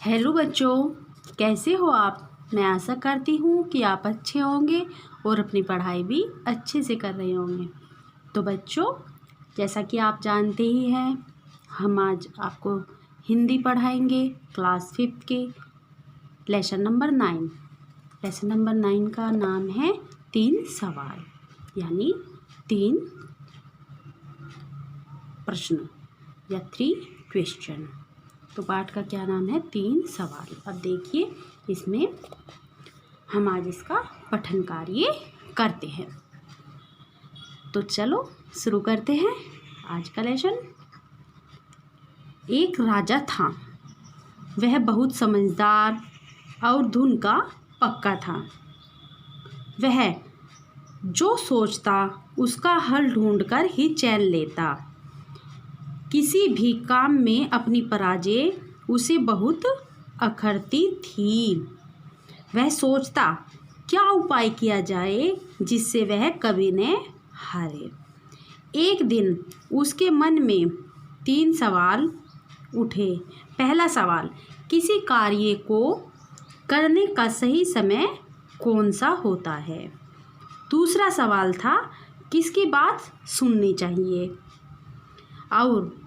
Hello बच्चों, कैसे हो आप। मैं आशा करती हूँ कि आप अच्छे होंगे और अपनी पढ़ाई भी अच्छे से कर रहे होंगे। तो बच्चों, जैसा कि आप जानते ही हैं, हम आज आपको हिंदी पढ़ाएंगे क्लास 5 के लेसन नंबर 9। लेसन नंबर 9 का नाम है 3 सवाल, यानी 3 प्रश्न या 3 क्वेश्चन। तो पाठ का क्या नाम है? 3 सवाल। अब देखिए, इसमें हम आज इसका पठन कार्य करते हैं। तो चलो शुरू करते हैं आज का लेसन। एक राजा था, वह बहुत समझदार और धुन का पक्का था। वह जो सोचता उसका हल ढूंढकर ही चैन लेता। किसी भी काम में अपनी पराजय उसे बहुत अखरती थी। वह सोचता क्या उपाय किया जाए जिससे वह कभी न हारे। एक दिन उसके मन में 3 सवाल उठे। पहला सवाल, किसी कार्य को करने का सही समय कौन सा होता है। दूसरा सवाल था, किसकी बात सुननी चाहिए और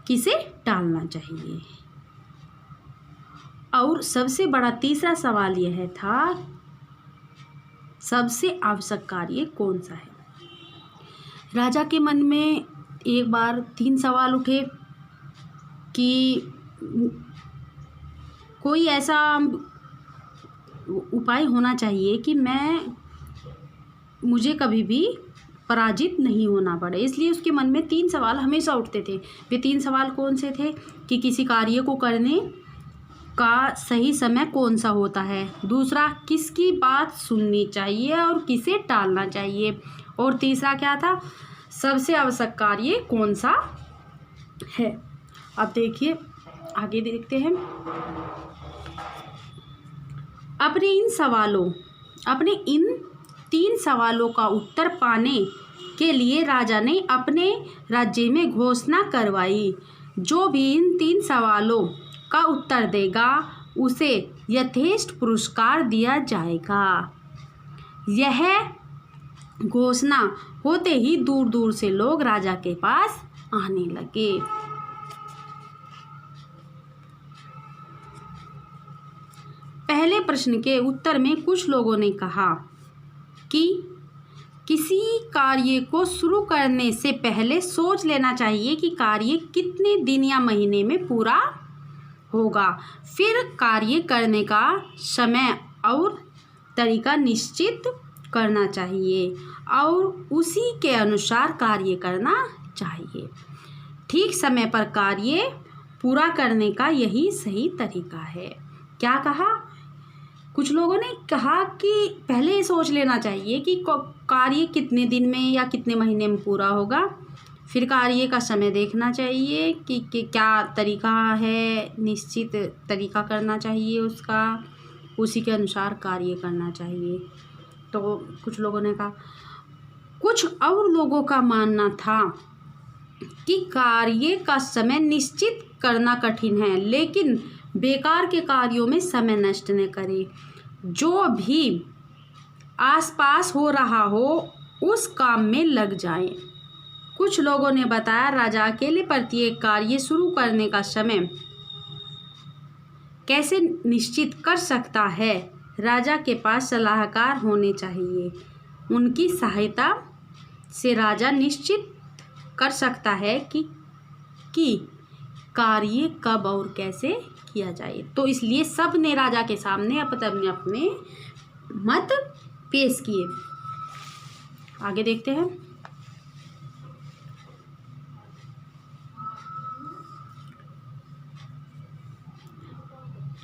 किसे टालना चाहिए। और सबसे बड़ा तीसरा सवाल यह था, सबसे आवश्यक कार्य कौन सा है। राजा के मन में एक बार 3 सवाल उठे कि कोई ऐसा उपाय होना चाहिए कि मुझे कभी भी पराजित नहीं होना पड़े। इसलिए उसके मन में 3 सवाल हमेशा उठते थे। वे 3 सवाल कौन से थे कि किसी कार्य को करने का सही समय कौन सा होता है, दूसरा किसकी बात सुननी चाहिए और किसे टालना चाहिए, और तीसरा क्या था, सबसे आवश्यक कार्य कौन सा है। अब देखिए, आगे देखते हैं। अपने इन 3 सवालों का उत्तर पाने के लिए राजा ने अपने राज्य में घोषणा करवाई। जो भी इन 3 सवालों का उत्तर देगा उसे यथेष्ट पुरस्कार दिया जाएगा। यह घोषणा होते ही दूर दूर से लोग राजा के पास आने लगे। पहले प्रश्न के उत्तर में कुछ लोगों ने कहा कि किसी कार्य को शुरू करने से पहले सोच लेना चाहिए कि कार्य कितने दिन या महीने में पूरा होगा। फिर कार्य करने का समय और तरीका निश्चित करना चाहिए और उसी के अनुसार कार्य करना चाहिए। ठीक समय पर कार्य पूरा करने का यही सही तरीका है। क्या कहा? कुछ लोगों ने कहा कि पहले सोच लेना चाहिए कि कार्य कितने दिन में या कितने महीने में पूरा होगा। फिर कार्य का समय देखना चाहिए कि क्या तरीका है, निश्चित तरीका करना चाहिए उसका, उसी के अनुसार कार्य करना चाहिए। तो कुछ लोगों ने कहा। कुछ और लोगों का मानना था कि कार्य का समय निश्चित करना कठिन है, लेकिन बेकार के कार्यों में समय नष्ट न करें। जो भी आसपास हो रहा हो उस काम में लग जाएं। कुछ लोगों ने बताया, राजा अकेले प्रत्येक कार्य शुरू करने का समय कैसे निश्चित कर सकता है। राजा के पास सलाहकार होने चाहिए। उनकी सहायता से राजा निश्चित कर सकता है कि कार्य कब और कैसे किया जाए। तो इसलिए सब ने राजा के सामने अपने अपने मत पेश किए। आगे देखते हैं।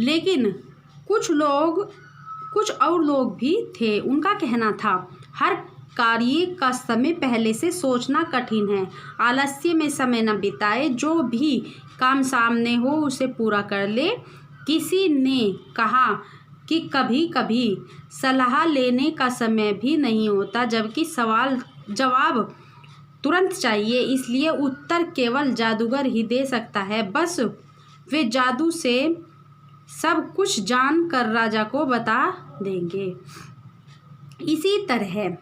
लेकिन कुछ और लोग भी थे। उनका कहना था, हर कार्य का समय पहले से सोचना कठिन है। आलस्य में समय न बिताए, जो भी काम सामने हो उसे पूरा कर ले। किसी ने कहा कि कभी कभी सलाह लेने का समय भी नहीं होता, जबकि सवाल जवाब तुरंत चाहिए, इसलिए उत्तर केवल जादूगर ही दे सकता है। बस वे जादू से सब कुछ जान कर राजा को बता देंगे। इसी तरह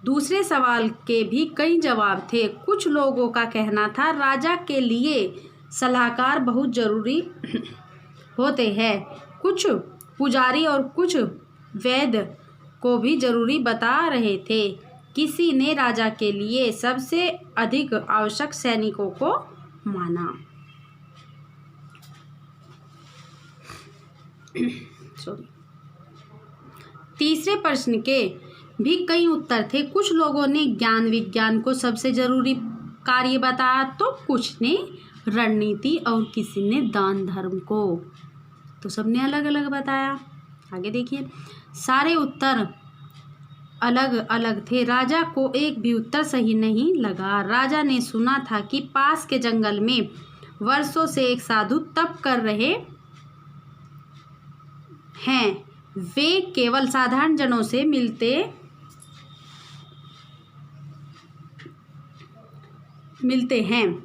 दूसरे सवाल के भी कई जवाब थे। कुछ लोगों का कहना था राजा के लिए सलाहकार बहुत ज़रूरी होते हैं। कुछ पुजारी और कुछ वैद्य को भी ज़रूरी बता रहे थे। किसी ने राजा के लिए सबसे अधिक आवश्यक सैनिकों को माना। तीसरे प्रश्न के भी कई उत्तर थे। कुछ लोगों ने ज्ञान विज्ञान को सबसे जरूरी कार्य बताया तो कुछ ने रणनीति और किसी ने दान धर्म को। तो सबने अलग अलग बताया। आगे देखिए, सारे उत्तर अलग अलग थे। राजा को एक भी उत्तर सही नहीं लगा। राजा ने सुना था कि पास के जंगल में वर्षों से एक साधु तप कर रहे हैं। वे केवल साधारण जनों से मिलते हैं।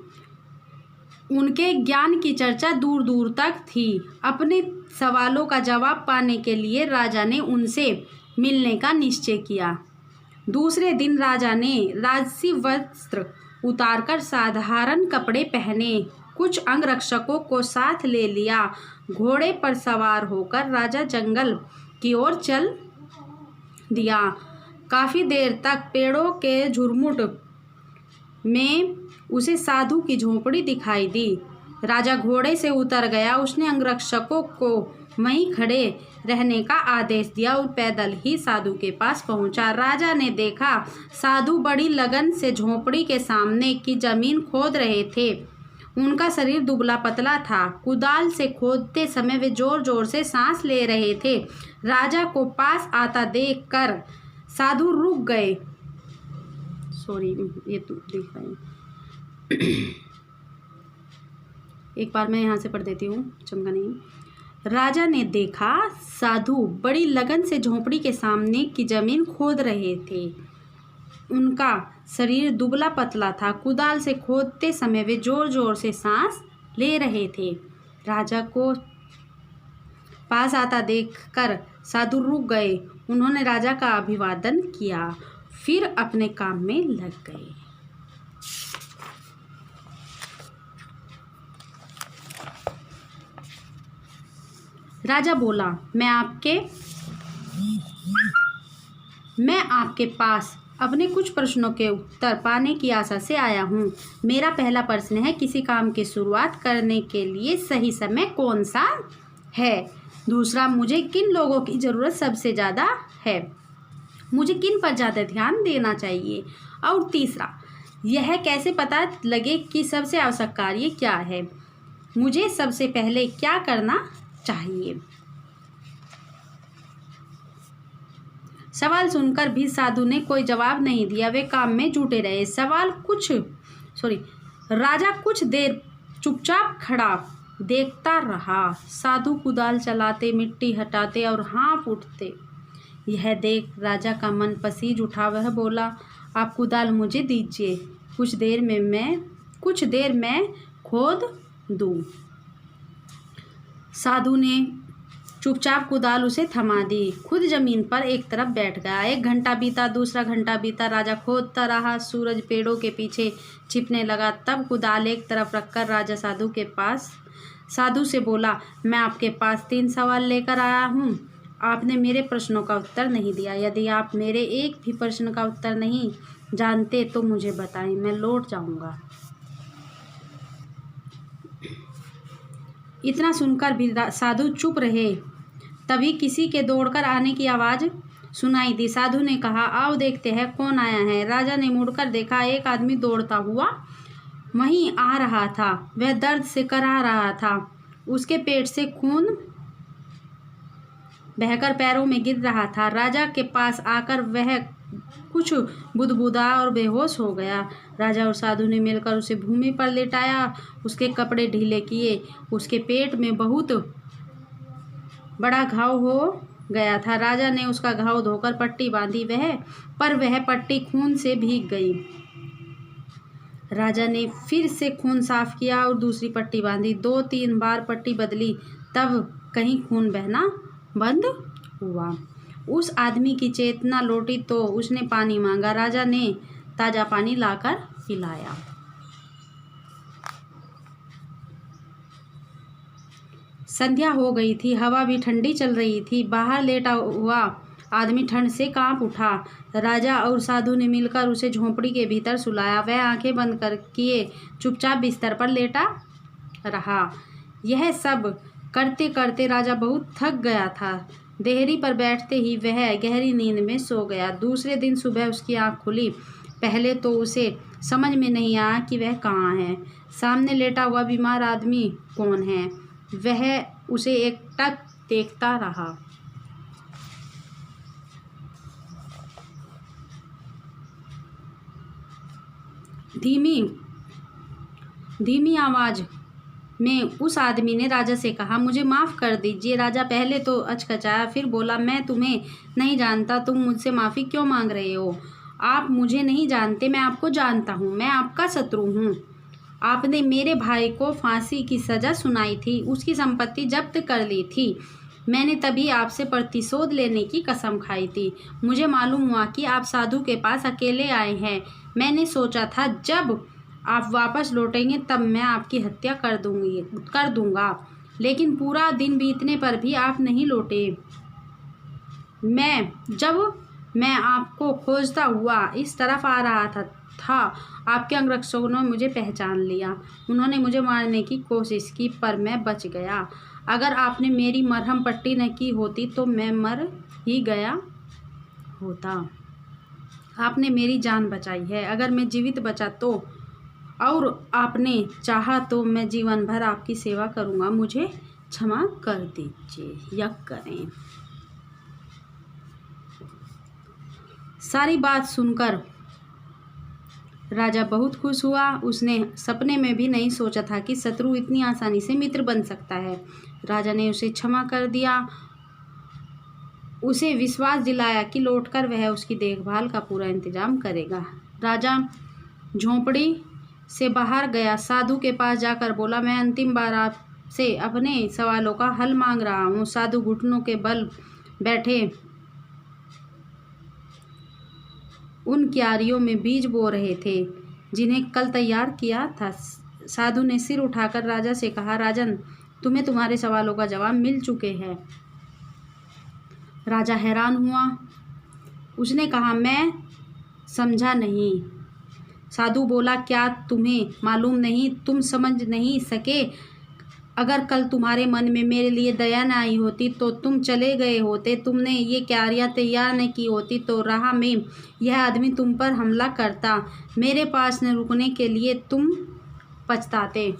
उनके ज्ञान की चर्चा दूर दूर तक थी। अपने सवालों का जवाब पाने के लिए राजा ने उनसे मिलने का निश्चय किया। दूसरे दिन राजा ने राजसी वस्त्र उतारकर साधारण कपड़े पहने। कुछ अंगरक्षकों को साथ ले लिया। घोड़े पर सवार होकर राजा जंगल की ओर चल दिया। काफ़ी देर तक पेड़ों के झुरमुट में उसे साधु की झोपड़ी दिखाई दी। राजा घोड़े से उतर गया। उसने अंगरक्षकों को वहीं खड़े रहने का आदेश दिया और पैदल ही साधु के पास पहुंचा। राजा ने देखा साधु बड़ी लगन से झोपड़ी के सामने की जमीन खोद रहे थे। उनका शरीर दुबला पतला था। कुदाल से खोदते समय वे जोर जोर से सांस ले रहे थे। राजा को पास आता देखकर साधु रुक गए। ये तो देख रहे हैं। एक बार मैं यहाँ से पढ़ देती हूँ, चमका नहीं। राजा ने देखा साधु बड़ी लगन से झोपड़ी के सामने की जमीन खोद रहे थे। उनका शरीर दुबला पतला था। कुदाल से खोदते समय वे जोर जोर से सांस ले रहे थे। राजा को पास आता देखकर साधु रुक गए। उन्होंने राजा का अभिवादन किया, फिर अपने काम में लग गए। राजा बोला, मैं आपके पास अपने कुछ प्रश्नों के उत्तर पाने की आशा से आया हूँ। मेरा पहला प्रश्न है, किसी काम की शुरुआत करने के लिए सही समय कौन सा है? दूसरा, मुझे किन लोगों की ज़रूरत सबसे ज़्यादा है? मुझे किन पर ज़्यादा ध्यान देना चाहिए? और तीसरा, यह कैसे पता लगे कि सबसे आवश्यक कार्य क्या है? मुझे सबसे पहले क्या करना चाहिए? सवाल सुनकर भी साधु ने कोई जवाब नहीं दिया। वे काम में जुटे रहे। राजा कुछ देर चुपचाप खड़ा देखता रहा। साधु कुदाल चलाते, मिट्टी हटाते और हाँफ उठते। यह देख राजा का मन पसीज उठा। वह बोला, आप कुदाल मुझे दीजिए, कुछ देर मैं खोद दूँ। साधु ने चुपचाप कुदाल उसे थमा दी। खुद जमीन पर एक तरफ बैठ गया। 1 घंटा बीता, दूसरा घंटा बीता। राजा खोदता रहा। सूरज पेड़ों के पीछे छिपने लगा। तब कुदाल एक तरफ रखकर राजा साधु से बोला, मैं आपके पास 3 सवाल लेकर आया हूँ। आपने मेरे प्रश्नों का उत्तर नहीं दिया। यदि आप मेरे एक भी प्रश्न का उत्तर नहीं जानते तो मुझे बताएं, मैं लौट जाऊँगा। इतना सुनकर भी साधु चुप रहे। तभी किसी के दौड़कर आने की आवाज़ सुनाई दी। साधु ने कहा, आओ देखते हैं कौन आया है। राजा ने मुड़कर देखा। एक आदमी दौड़ता हुआ वहीं आ रहा था। वह दर्द से कराह रहा था। उसके पेट से खून बहकर पैरों में गिर रहा था। राजा के पास आकर वह कुछ बुदबुदा और बेहोश हो गया। राजा और साधु ने मिलकर उसे भूमि पर लेटाया। उसके कपड़े ढीले किए। उसके पेट में बहुत बड़ा घाव हो गया था। राजा ने उसका घाव धोकर पट्टी बांधी। वह पट्टी खून से भीग गई। राजा ने फिर से खून साफ किया और दूसरी पट्टी बांधी। 2-3 बार पट्टी बदली। तब कहीं खून बहना बंद हुआ। उस आदमी की चेतना लौटी तो उसने पानी मांगा। राजा ने ताज़ा पानी लाकर पिलाया। संध्या हो गई थी, हवा भी ठंडी चल रही थी। बाहर लेटा हुआ आदमी ठंड से कांप उठा। राजा और साधु ने मिलकर उसे झोंपड़ी के भीतर सुलाया। वह आंखें बंद कर किए चुपचाप बिस्तर पर लेटा रहा। यह सब करते करते राजा बहुत थक गया था। देहरी पर बैठते ही वह गहरी नींद में सो गया। दूसरे दिन सुबह उसकी आंख खुली। पहले तो उसे समझ में नहीं आया कि वह कहाँ है। सामने लेटा हुआ बीमार आदमी कौन है। वह उसे एकटक देखता रहा। धीमी आवाज में उस आदमी ने राजा से कहा, मुझे माफ़ कर दीजिए। राजा पहले तो अचकचाया, फिर बोला, मैं तुम्हें नहीं जानता, तुम मुझसे माफ़ी क्यों मांग रहे हो? आप मुझे नहीं जानते, मैं आपको जानता हूँ। मैं आपका शत्रु हूँ। आपने मेरे भाई को फांसी की सज़ा सुनाई थी, उसकी संपत्ति जब्त कर ली थी। मैंने तभी आपसे प्रतिशोध लेने की कसम खाई थी। मुझे मालूम हुआ कि आप साधु के पास अकेले आए हैं। मैंने सोचा था जब आप वापस लौटेंगे तब मैं आपकी हत्या कर दूंगा, लेकिन पूरा दिन बीतने पर भी आप नहीं लौटे। जब मैं आपको खोजता हुआ इस तरफ आ रहा था आपके अंगरक्षकों ने मुझे पहचान लिया। उन्होंने मुझे मारने की कोशिश की पर मैं बच गया। अगर आपने मेरी मरहम पट्टी न की होती तो मैं मर ही गया होता। आपने मेरी जान बचाई है। अगर मैं जीवित बचा तो और आपने चाहा तो मैं जीवन भर आपकी सेवा करूंगा। मुझे क्षमा कर दीजिए। यज्ञ करें। सारी बात सुनकर राजा बहुत खुश हुआ। उसने सपने में भी नहीं सोचा था कि शत्रु इतनी आसानी से मित्र बन सकता है। राजा ने उसे क्षमा कर दिया, उसे विश्वास दिलाया कि लौटकर वह उसकी देखभाल का पूरा इंतजाम करेगा। राजा झोंपड़ी से बाहर गया, साधु के पास जाकर बोला, मैं अंतिम बार आपसे अपने सवालों का हल मांग रहा हूँ। साधु घुटनों के बल बैठे उन क्यारियों में बीज बो रहे थे जिन्हें कल तैयार किया था। साधु ने सिर उठाकर राजा से कहा, राजन, तुम्हें तुम्हारे सवालों का जवाब मिल चुके हैं। राजा हैरान हुआ। उसने कहा, मैं समझा नहीं। साधु बोला, क्या तुम्हें मालूम नहीं? तुम समझ नहीं सके? अगर कल तुम्हारे मन में मेरे लिए दया न आई होती तो तुम चले गए होते। तुमने ये क्यारियाँ तैयार न की होती तो राह में यह आदमी तुम पर हमला करता। मेरे पास न रुकने के लिए तुम पछताते।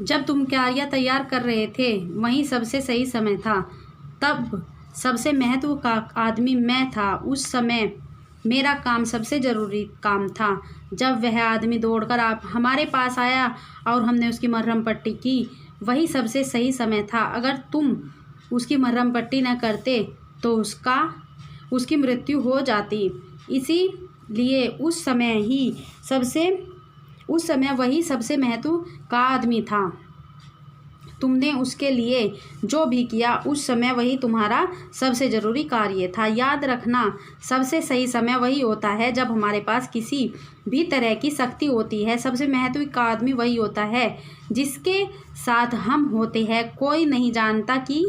जब तुम क्यारियाँ तैयार कर रहे थे वही सबसे सही समय था। तब सबसे महत्व का आदमी मैं था। उस समय मेरा काम सबसे ज़रूरी काम था। जब वह आदमी दौड़कर आप हमारे पास आया और हमने उसकी मरहम पट्टी की, वही सबसे सही समय था। अगर तुम उसकी मरहम पट्टी न करते तो उसकी मृत्यु हो जाती। इसीलिए उस समय वही सबसे महत्व का आदमी था। तुमने उसके लिए जो भी किया उस समय वही तुम्हारा सबसे ज़रूरी कार्य था। याद रखना, सबसे सही समय वही होता है जब हमारे पास किसी भी तरह की शक्ति होती है। सबसे महत्व का आदमी वही होता है जिसके साथ हम होते हैं। कोई नहीं जानता कि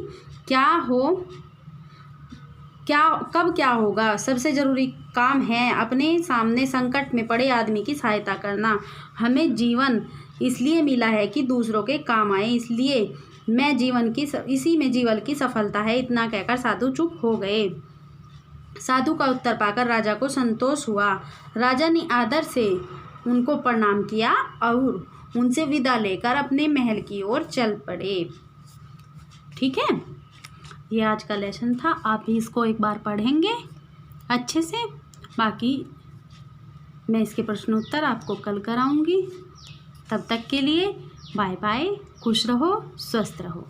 कब क्या होगा। सबसे ज़रूरी काम है अपने सामने संकट में पड़े आदमी की सहायता करना। हमें जीवन इसलिए मिला है कि दूसरों के काम आए, इसलिए इसी में जीवन की सफलता है। इतना कहकर साधु चुप हो गए। साधु का उत्तर पाकर राजा को संतोष हुआ। राजा ने आदर से उनको प्रणाम किया और उनसे विदा लेकर अपने महल की ओर चल पड़े। ठीक है, ये आज का लेसन था। आप भी इसको एक बार पढ़ेंगे अच्छे से। बाकी मैं इसके प्रश्नोत्तर आपको कल कराऊंगी। तब तक के लिए बाय बाय। खुश रहो, स्वस्थ रहो।